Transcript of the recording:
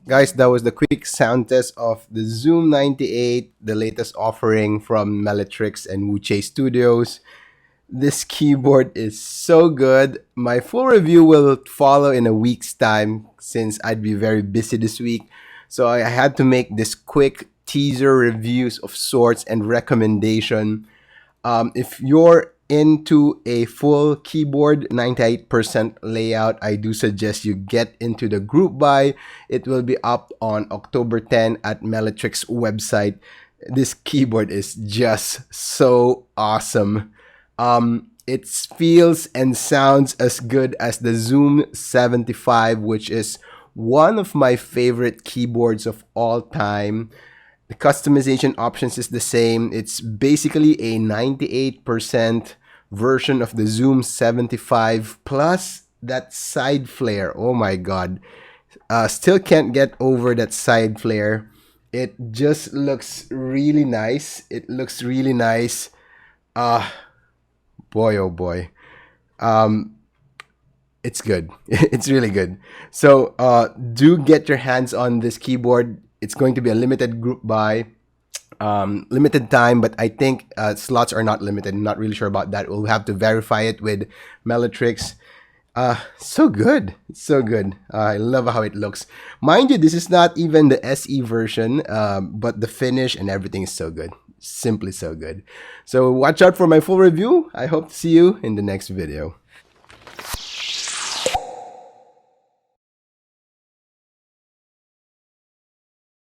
Guys, that was the quick sound test of the Zoom98, the latest offering from Meletrix and Wuche Studios. This keyboard is so good. My full review will follow in a week's time since I'd be very busy this week. So I had to make this quick teaser reviews of sorts and recommendation. If you're into a full keyboard 98% layout, I do suggest you get into the group buy. It will be up on October 10 at Meletrix website. This keyboard is just so awesome. It feels and sounds as good as the Zoom75, which is one of my favorite keyboards of all time. The customization options is the same. It's basically a 98% version of the Zoom 75 plus that side flare. Oh my god. Still can't get over that side flare. It just looks really nice. It looks really nice. Boy, oh boy. Um, it's good. It's really good. So do get your hands on this keyboard. It's going to be a limited group buy, limited time, but I think slots are not limited. I'm not really sure about that. We'll have to verify it with Meletrix. So good. It's so good. I love how it looks. Mind you, this is not even the SE version, but the finish and everything is so good. Simply so good. So watch out for my full review. I hope to see you in the next video.